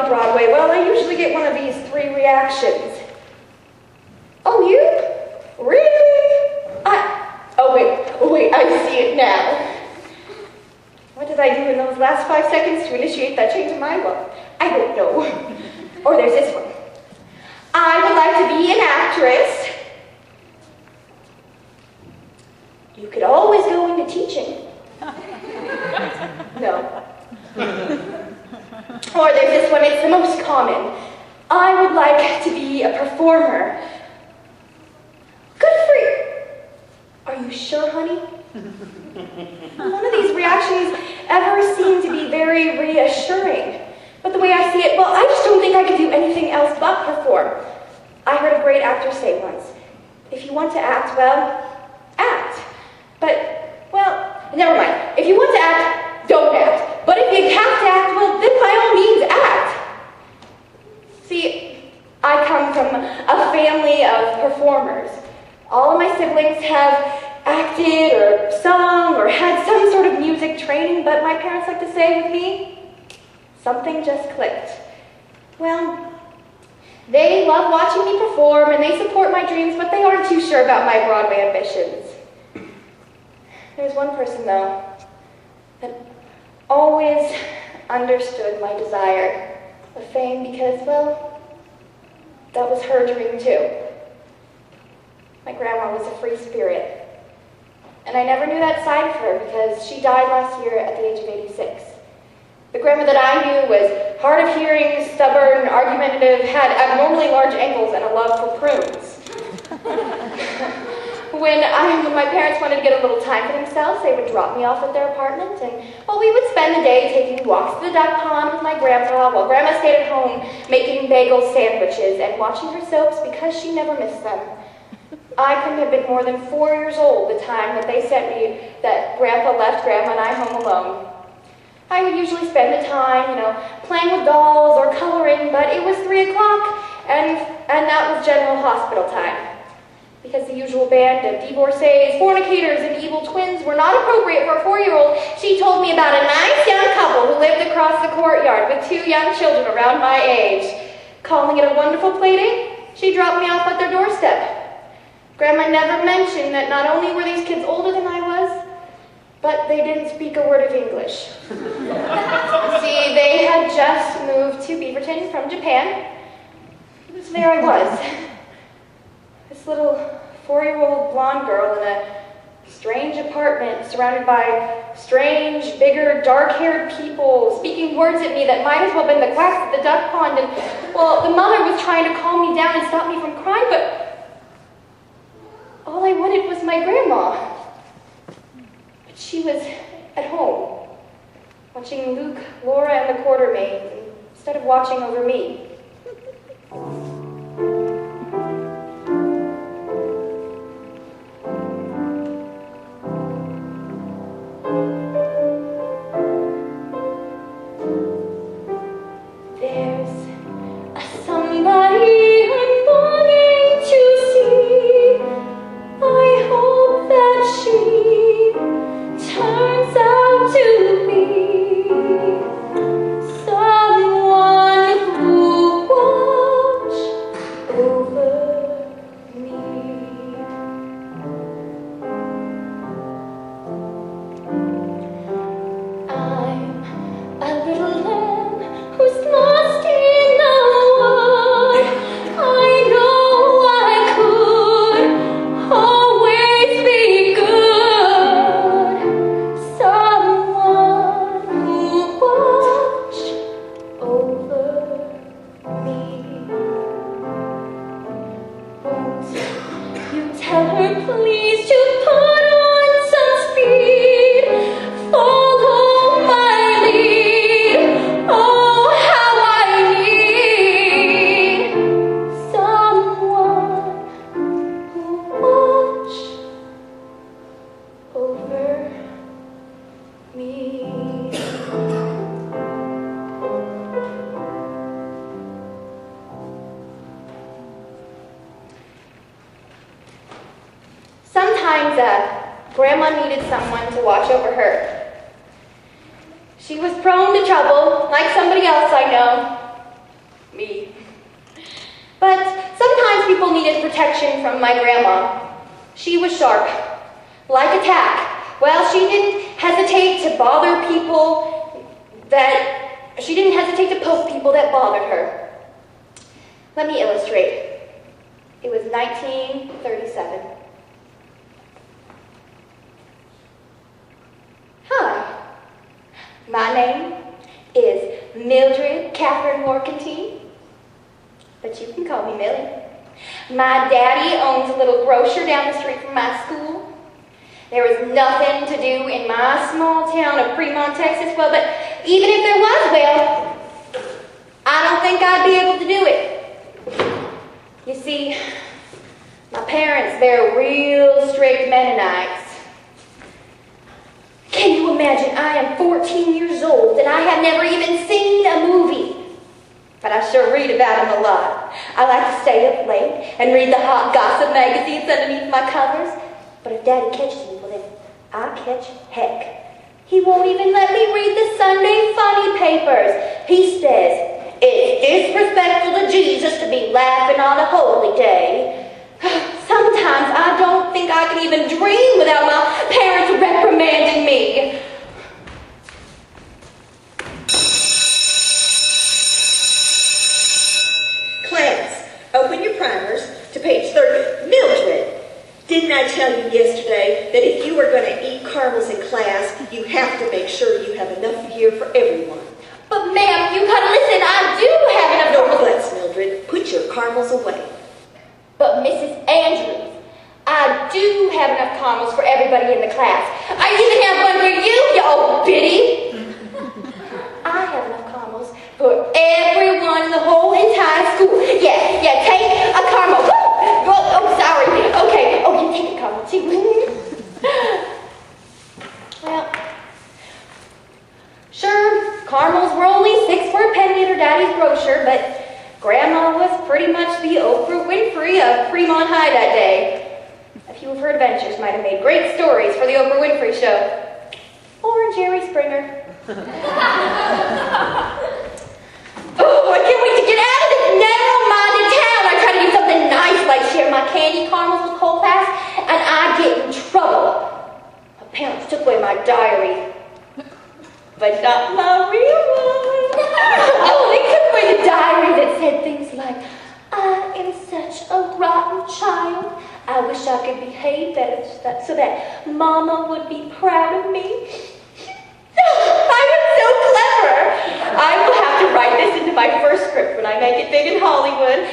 on Broadway, well, I usually get one of these 3 reactions. Oh, you? Really? Oh wait, I see it now. What did I do in those last 5 seconds to initiate that change in mind? Well, I don't know. Or there's this one. I would like to be an actress. You could always go into teaching. No. Or there's this one, it's the most common. I would like to be a performer. Good for you. Are you sure, honey? None of these reactions ever seem to be very reassuring. But the way I see it, well, I just don't think I could do anything else but perform. I heard a great actor say once, if you want to act, well, act. But, well, never mind. If you want to act, don't act. But if you have to act, well, then by all means, act. See, I come from a family of performers. All of my siblings have acted or sung or had some sort of music training, but my parents like to say with me, something just clicked. Well, they love watching me perform and they support my dreams, but they aren't too sure about my Broadway ambitions. There's one person, though, that always understood my desire of fame because, well, that was her dream too. My grandma was a free spirit. And I never knew that side of her because she died last year at the age of 86. The grandma that I knew was hard of hearing, stubborn, argumentative, had abnormally large ankles and a love for prunes. When my parents wanted to get a little time for themselves, they would drop me off at their apartment, and well, we would spend the day taking walks to the duck pond with my grandpa while grandma stayed at home making bagel sandwiches and watching her soaps because she never missed them. I couldn't have been more than 4 years old the time that they sent me that grandpa left grandma and I home alone. I would usually spend the time, playing with dolls or coloring, but it was 3 o'clock, and that was general hospital time. Because the usual band of divorcees, fornicators, and evil twins were not appropriate for a 4-year-old, she told me about a nice young couple who lived across the courtyard with 2 young children around my age. Calling it a wonderful playdate, she dropped me off at their doorstep. Grandma never mentioned that not only were these kids older than I was, but they didn't speak a word of English. See, they had just moved to Beaverton from Japan. So there I was. This little 4-year-old blonde girl in a strange apartment surrounded by strange, bigger, dark-haired people speaking words at me that might as well have been the quacks at the duck pond. And, well, the mother was trying to calm me down and stop me from crying, but all I wanted was my grandma. But she was at home, watching Luke, Laura, and the Quartermaids instead of watching over me. Grandma needed someone to watch over her. She was prone to trouble, like somebody else I know. But sometimes people needed protection from my grandma. She was sharp, like a tack. Well, she didn't hesitate to bother people she didn't hesitate to poke people that bothered her. Let me illustrate. It was 1937. Hi, my name is Mildred Catherine Morkentine, but you can call me Millie. My daddy owns a little grocer down the street from my school. There was nothing to do in my small town of Fremont, Texas. Well, but even if there was, well, I don't think I'd be able to do it. You see, my parents, they're real strict Mennonites. Can you imagine? I am 14 years old and I have never even seen a movie. But I sure read about them a lot. I like to stay up late and read the hot gossip magazines underneath my covers. But if Daddy catches me, well then, I catch heck. He won't even let me read the Sunday funny papers. He says, it's disrespectful to Jesus to be laughing on a holy day. Sometimes I don't think I can even dream without my parents reprimanding me. Class, open your primers to page 30. Mildred, didn't I tell you yesterday that if you are going to eat caramels in class, you have to make sure you have enough here for everyone? But ma'am, you gotta listen, I do have enough No caramels. buts, Mildred. Put your caramels away. But Mrs. Andrews, I do have enough caramels for everybody in the class. I even have one for you old biddy. I have enough caramels for everyone in the whole entire school. Yeah, take a caramel. Oh, sorry. Okay. Oh, you take a caramel too. Well, sure, caramels were only 6 for a penny at her daddy's grocer, but Grandma was pretty much the Oprah Winfrey of Fremont High that day. A few of her adventures might have made great stories for the Oprah Winfrey Show. Or Jerry Springer. Oh, I can't wait to get out of this narrow-minded town. I try to do something nice, like share my candy caramels with the whole class, and I get in trouble. My parents took away my diary, but not my real one. Oh, they took away the diary that said things like, I am such a rotten child. I wish I could behave better so that Mama would be proud of me. I am so clever. I will have to write this into my first script when I make it big in Hollywood.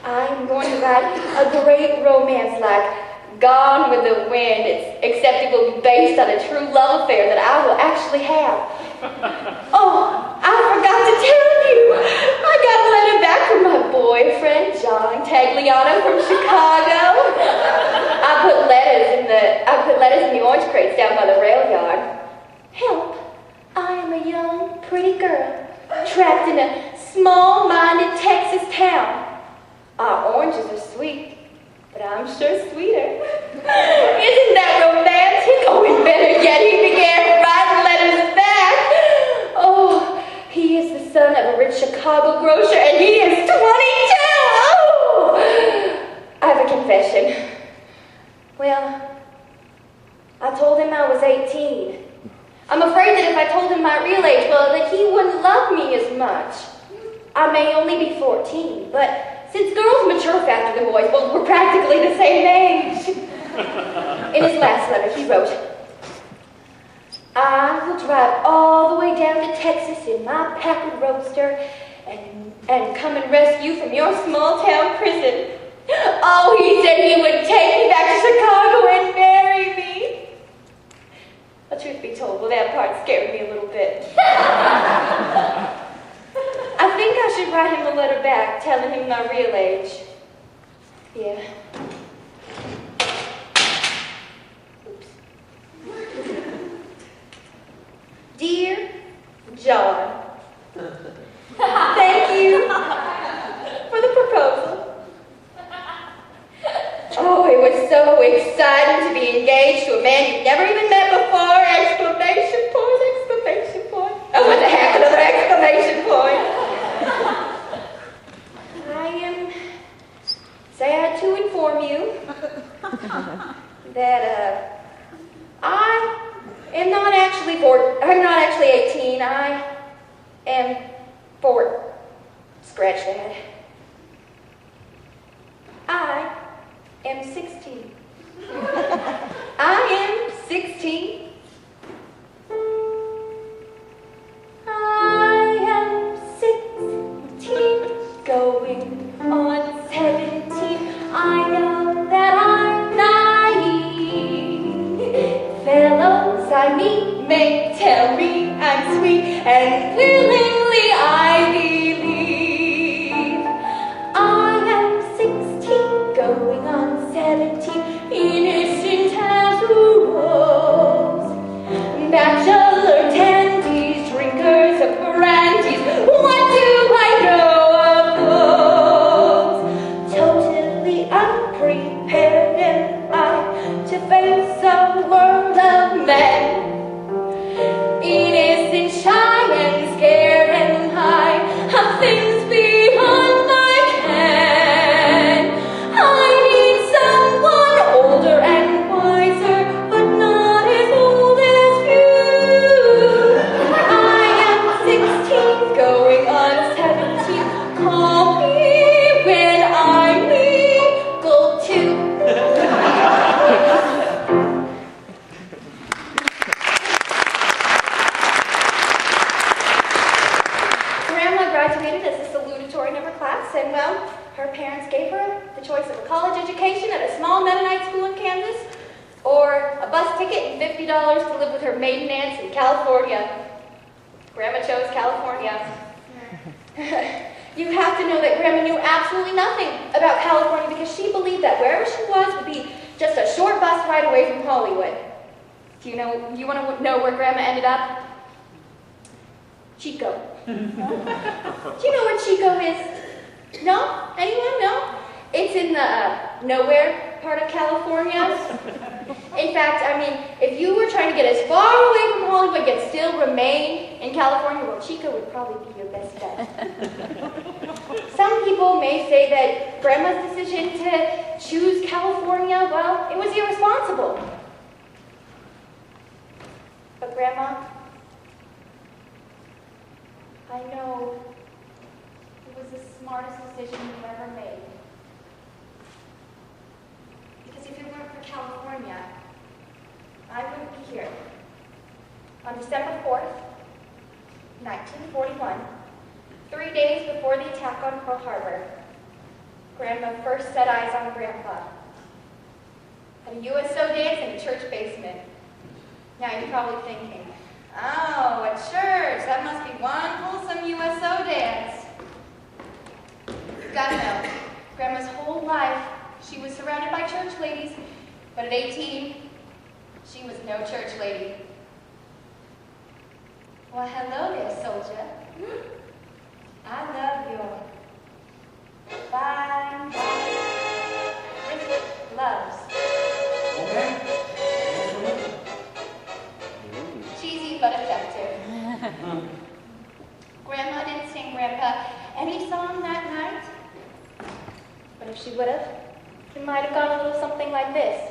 I'm going to write a great romance like Gone with the Wind, except it will be based on a true love affair that I will actually have. Oh, I forgot to tell you. I got a letter back from my boyfriend, John Tagliano from Chicago. I put letters in the orange crates down by the rail yard. Help. I am a young, pretty girl trapped in a small-minded Texas town. Our oranges are sweet, but I'm sure sweeter. Isn't that romantic? Oh, and better yet, he began writing letters back. Oh, he is the son of a rich Chicago grocer, and he is 22. Oh! I have a confession. Well, I told him I was 18. I'm afraid that if I told him my real age, well, that he wouldn't love me as much. I may only be 14, but since girls mature faster than boys, well, we're practically the same age. In his last letter, he wrote, I will drive all the way down to Texas in my Packard Roadster and come and rescue you from your small town prison. Oh, he said he would take me back to Chicago and marry me. Well, truth be told, well, that part scared me a little bit. I think I should write him a letter back telling him my real age. Yeah. Oops. Dear John, thank you for the proposal. Oh, it was so exciting to be engaged to a man you've never even met before! Exclamation point, exclamation point. Oh, what the heck, another exclamation point. I am actually 18. I am 4. Scratch that. I am 16. I am 16. I am 16, going on 17. I know that I'm naive. Fellows I meet may tell me I'm sweet, and willingly I believe. I am 16, going on 17, innocent as a rose. Bachelor dandies, drinkers of brandies, what do I know of those? Totally unprepared am I to face a world of men. Innocent, shy, and scared and high of things beyond my ken. I need someone older and wiser, but not as old as you. I am 16, going on 17. Call me when I'm legal too. Grandma graduated as a salutatorian of her class, and well, her parents gave her the choice of a college education at a small Mennonite school in Kansas, or a bus ticket and $50 to live with her maiden aunts in California. Grandma chose California. You have to know that Grandma knew absolutely nothing about California because she believed that wherever she was would be just a short bus ride away from Hollywood. Do you want to know where Grandma ended up? Chico. Do you know where Chico is? No? Anyone? No? It's in the nowhere part of California. In fact, I mean, if you were trying to get as far away from Hollywood yet still remain in California, well, Chico would probably be your best bet. Some people may say that Grandma's decision to choose California, well, it was irresponsible. But Grandma, I know it was the smartest decision you've ever made. Because if it weren't for California, I wouldn't be here. On December 4th, 1941, 3 days before the attack on Pearl Harbor, Grandma first set eyes on Grandpa at a USO dance in a church basement. Now you're probably thinking, oh, a church, that must be one wholesome USO dance. You've got to know, Grandma's whole life, she was surrounded by church ladies, but at 18, she was no church lady. Well, hello there, soldier. I love your fine, rich loves. Cheesy but effective. Grandma didn't sing Grandpa any song that night, but if she would have, it might have gone a little something like this.